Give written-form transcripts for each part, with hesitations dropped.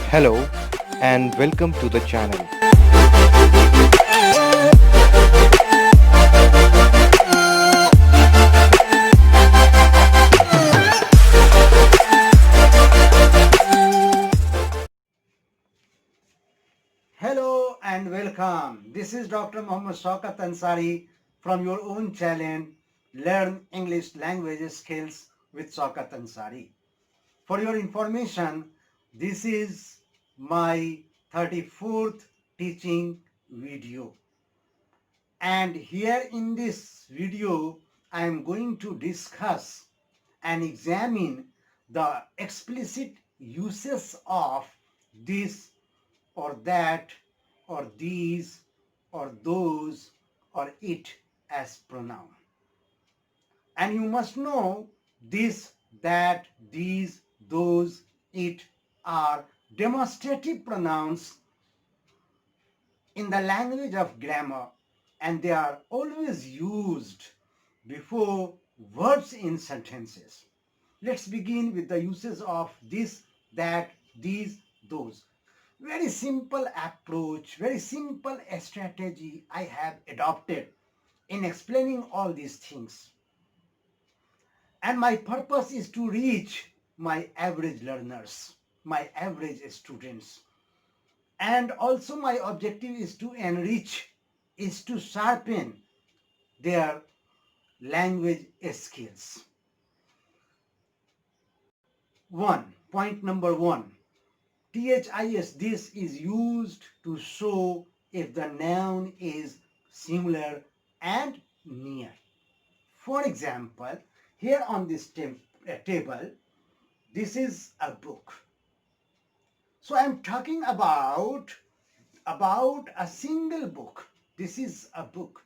Hello and welcome to the channel. Hello and welcome. This is Dr. Mohammad Shaukat Ansari from your own channel Learn English Language Skills with Shaukat Ansari. For your information, this is my 34th teaching video. And here in this video, I am going to discuss and examine the explicit uses of this or that or these or those or it as pronoun. And you must know this, that, these, those, it are demonstrative pronouns in the language of grammar, and they are always used before verbs in sentences. Let's begin with the uses of this, that, these, those. Very simple approach, very simple strategy I have adopted in explaining all these things. And my purpose is to reach my average learners, my average students. And also my objective is to enrich, is to sharpen their language skills. Point number one. THIS, this is used to show if the noun is singular and near. For example, here on this table, this is a book. So I'm talking about a single book. This is a book.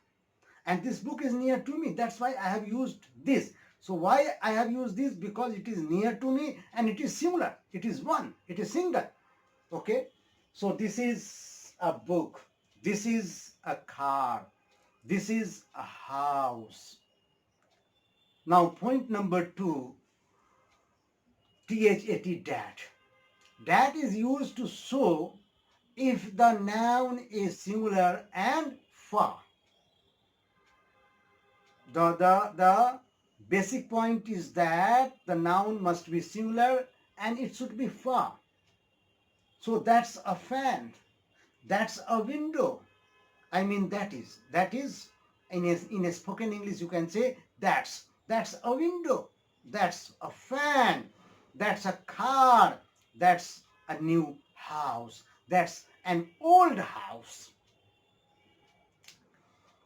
And this book is near to me. That's why I have used this. So why I have used this? Because it is near to me and it is singular. It is one. It is single. Okay, so this is a book, this is a car, this is a house. Now point number two, THAT, dat. Dat is used to show if the noun is singular and far. The basic point is that the noun must be singular and it should be far. So that's a fan, that's a window. I mean that is in a spoken English you can say that's a window, that's a fan, that's a car, that's a new house, that's an old house.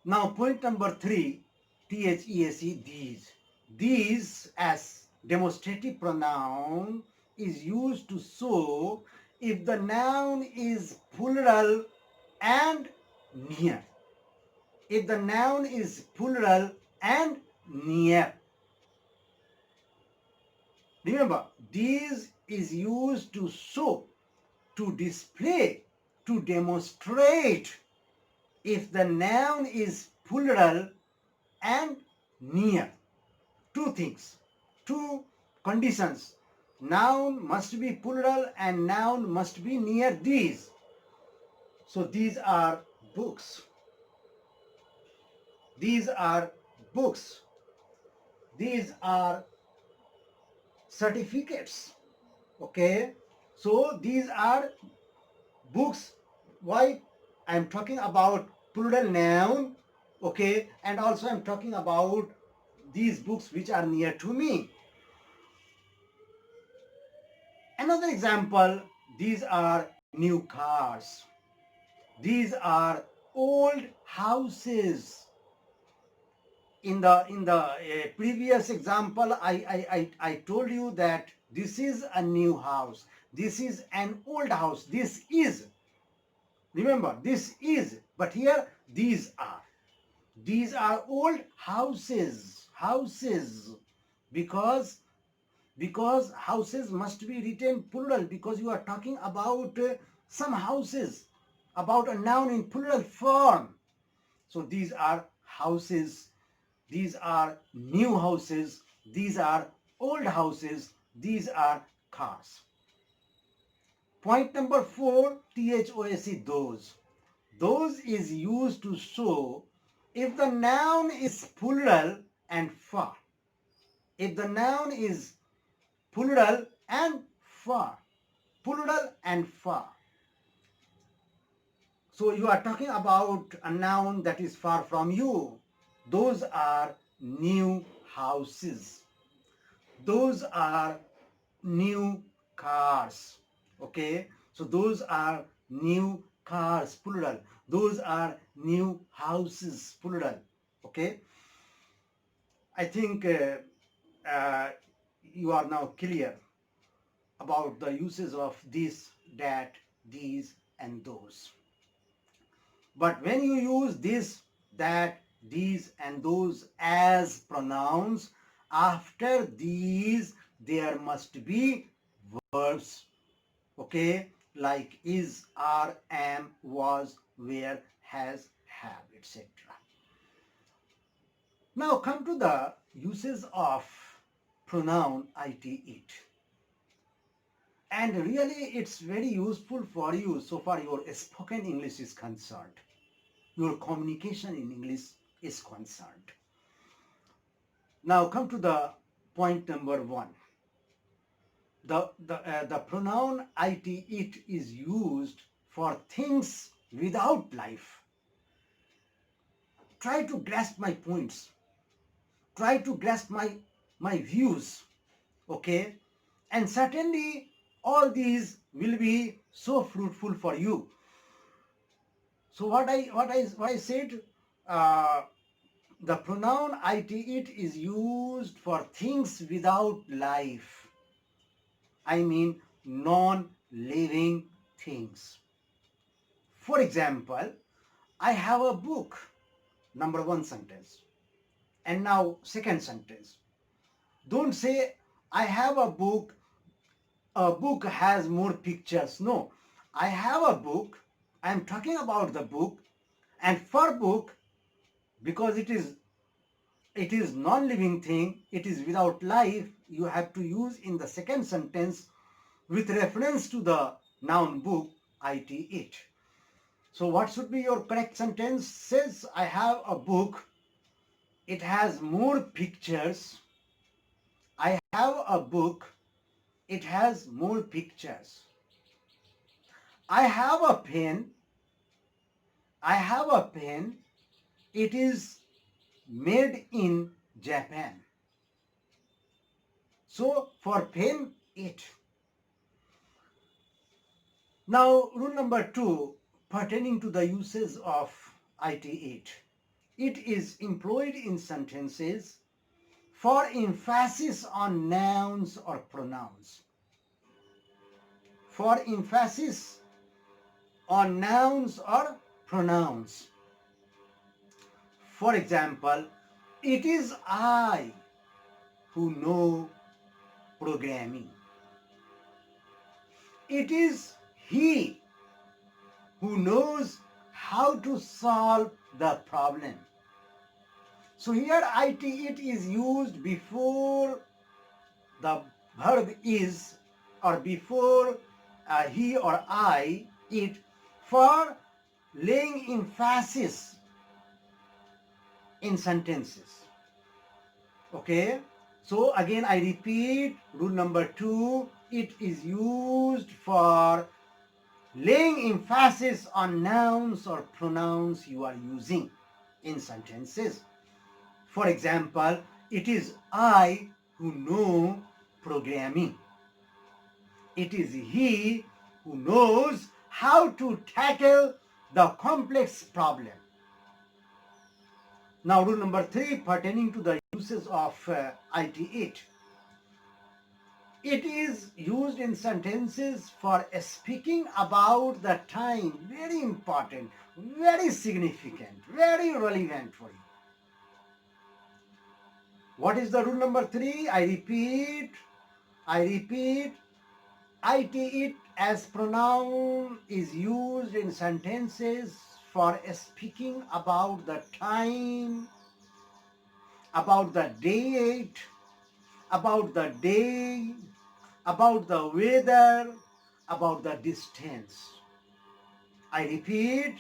Now point number three, THESE, these. These as demonstrative pronoun is used to show if the noun is plural and near. If the noun is plural and near. Remember, these is used to show, to display, to demonstrate if the noun is plural and near. Two things, two conditions. Noun must be plural and noun must be near these. So these are books. These are books. These are certificates. Okay. So these are books. Why? I'm talking about plural noun. Okay. And also I'm talking about these books which are near to me. Another example, these are new cars. These are old houses. In the previous example, I told you that this is a new house. This is an old house. This is. Remember, this is. But here, these are. These are old houses. Houses. Because houses must be written plural, because you are talking about some houses, about a noun in plural form. So these are houses, these are new houses, these are old houses, these are cars. Point number 4, THOSE, those. Those is used to show if the noun is plural and far. If the noun is plural and far. Plural and far. So you are talking about a noun that is far from you. Those are new houses. Those are new cars. Okay, so those are new cars, plural. Those are new houses, plural. Okay, I think you are now clear about the uses of this, that, these, and those. But when you use this, that, these, and those as pronouns, after these there must be verbs. Okay, like is, are, am, was, were, has, have, etc. Now come to the uses of pronoun it, it. And really it's very useful for you so far your spoken English is concerned. Your communication in English is concerned. Now come to the point number 1. The pronoun it, it is used for things without life. Try to grasp my points. Try to grasp my views. Okay? And certainly all these will be so fruitful for you. So what I said, the pronoun it, it is used for things without life. I mean non-living things. For example, I have a book, number 1 sentence. And now second sentence. Don't say I have a book has more pictures. No, I have a book, I am talking about the book, and for book, because it is non-living thing, it is without life, you have to use in the second sentence with reference to the noun book it, it. So what should be your correct sentence? Says I have a book, it has more pictures. I have a book, it has more pictures. I have a pen, it is made in Japan. So for pen, it. Now rule number 2, pertaining to the uses of it, it. It is employed in sentences for emphasis on nouns or pronouns. For emphasis on nouns or pronouns. For example, it is I who know programming. It is he who knows how to solve the problem. So here it, it is used before the verb is, or before he or I, it, for laying emphasis in sentences. Okay, so again I repeat, rule number 2, it is used for laying emphasis on nouns or pronouns you are using in sentences. For example, it is I who know programming. It is he who knows how to tackle the complex problem. Now rule number 3, pertaining to the uses of it, it. It is used in sentences for speaking about the time. Very important, very significant, very relevant for you. What is the rule number 3? I repeat, it, it as pronoun is used in sentences for speaking about the time, about the date, about the day, about the weather, about the distance. I repeat,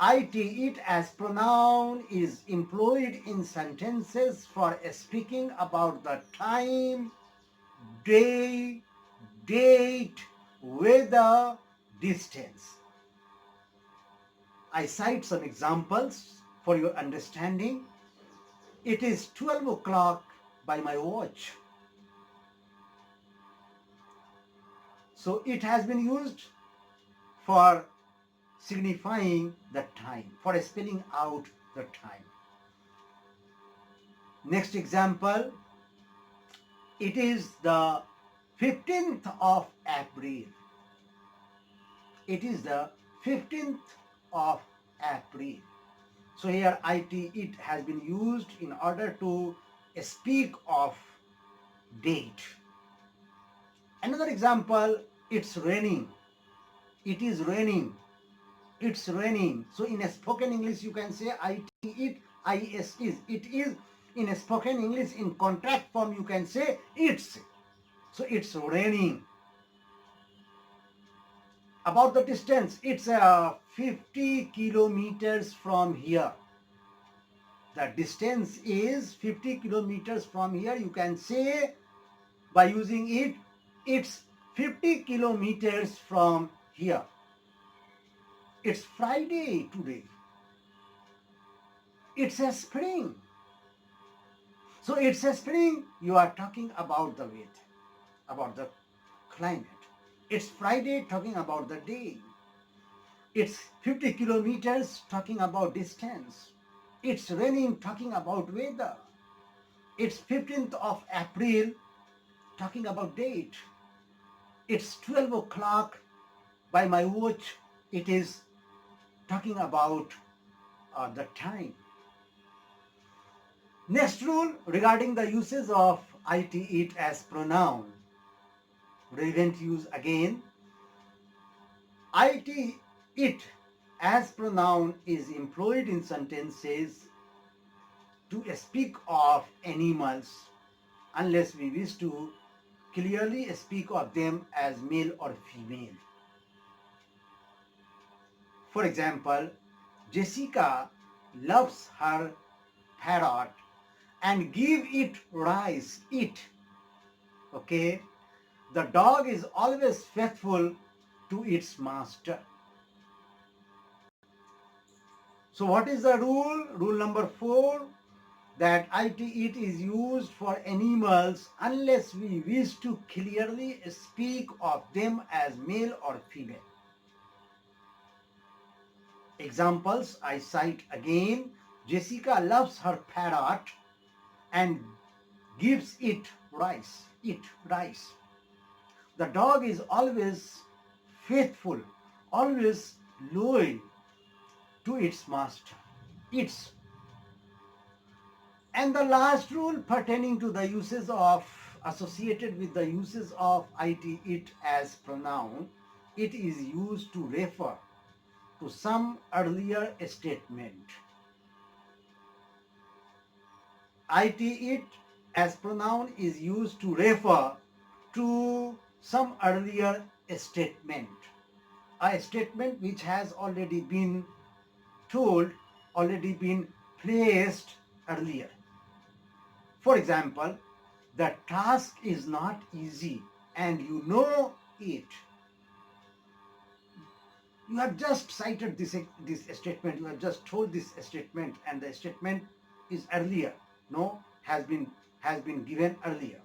it as pronoun is employed in sentences for speaking about the time, day, date, weather, distance. I cite some examples for your understanding. It is 12 o'clock by my watch. So it has been used for signifying the time, for spelling out the time. Next example, it is the 15th of April. It is the 15th of April. So here it has been used in order to speak of date. Another example, it's raining. It is raining. It's raining. So in a spoken English you can say it, is. It is. In a spoken English in contract form you can say it's. So it's raining. About the distance, it's 50 kilometers from here. The distance is 50 kilometers from here. You can say by using it, it's 50 kilometers from here. It's Friday today. It's a spring. So it's a spring, you are talking about the weather, about the climate. It's Friday, talking about the day. It's 50 kilometers, talking about distance. It's raining, talking about weather. It's 15th of April, talking about date. It's 12 o'clock by my watch. It is talking about the time. Next rule regarding the uses of it as pronoun. Relevant use again. It as pronoun is employed in sentences to speak of animals unless we wish to clearly speak of them as male or female. For example, Jessica loves her parrot and give it rice. Okay? The dog is always faithful to its master. So what is the rule? Rule number 4, that it is used for animals unless we wish to clearly speak of them as male or female. Examples I cite again. Jessica loves her parrot and gives it rice. The dog is always faithful, always loyal to its master. And the last rule pertaining to the uses of, associated with the uses of it as pronoun, it is used to refer to some earlier statement. It as pronoun is used to refer to some earlier statement, a statement which has already been told, already been placed earlier. For example, the task is not easy and you know it. You have just cited this statement, you have just told this statement, and the statement is earlier, has been given earlier.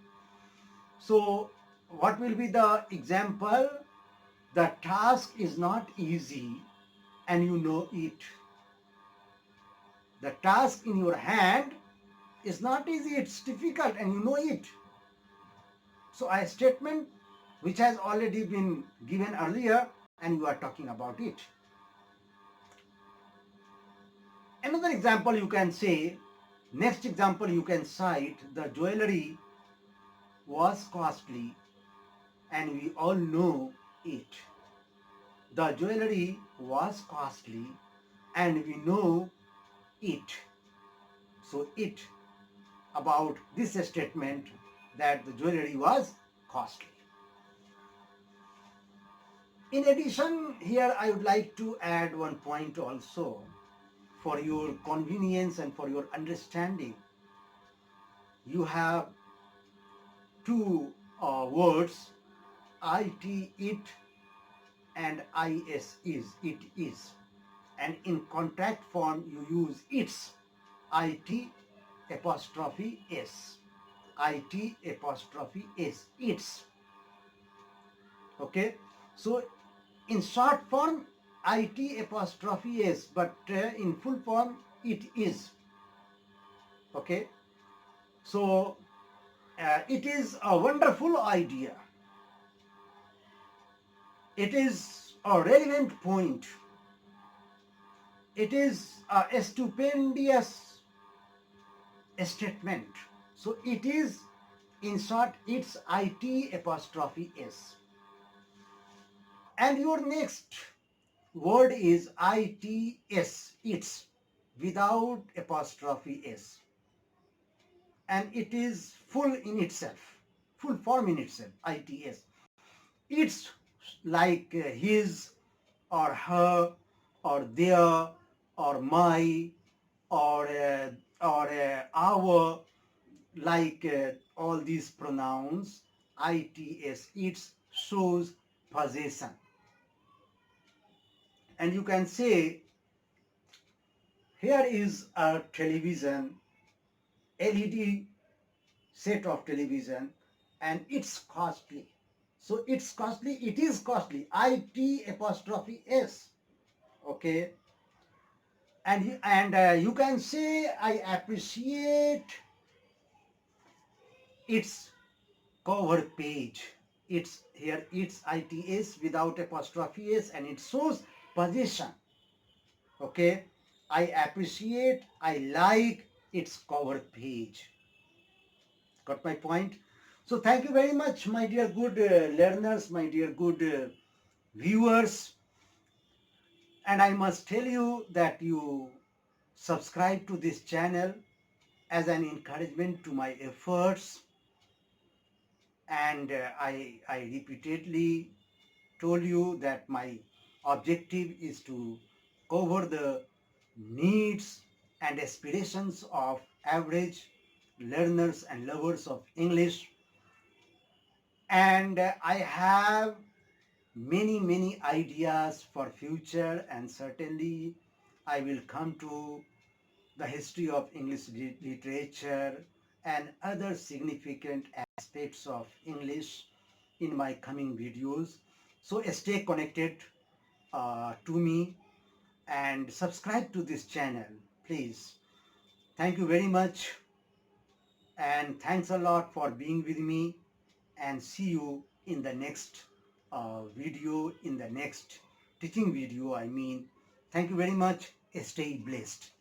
So what will be the example? The task is not easy and you know it. The task in your hand is not easy, it's difficult and you know it. So a statement which has already been given earlier and you are talking about it. Another example you can say, next example you can cite, the jewelry was costly and we all know it. The jewelry was costly and we know it. So it about this statement that the jewelry was costly. In addition, here I would like to add one point also for your convenience and for your understanding. You have two words, it, and is, it is. And in contact form, you use its, it apostrophe s, it apostrophe s, its. Okay, so in short form, it apostrophe s, but in full form, it is. Okay, so it is a wonderful idea. It is a relevant point. It is a stupendous statement. So it is, in short, it's it apostrophe s. And your next word is its, without apostrophe s. And it is full in itself, full form in itself, its. It's like his or her or their or my or our, like all these pronouns, its shows possession. And you can say, here is a television, LED set of television, and it's costly. So it's costly, it is costly, it apostrophe s. Okay, and you can say, I appreciate its cover page. It's here, it's its without apostrophe s, and it shows possession. Okay, I appreciate, I like its cover page. Got my point? So thank you very much, my dear good learners, my dear good viewers. And I must tell you that you subscribe to this channel as an encouragement to my efforts. And I repeatedly told you that my objective is to cover the needs and aspirations of average learners and lovers of English. And I have many ideas for future, and certainly I will come to the history of English literature and other significant aspects of English in my coming videos. So stay connected to me and subscribe to this channel, please. Thank you very much, and thanks a lot for being with me, and see you in the next video, in the next teaching video, I mean. Thank you very much. Stay blessed.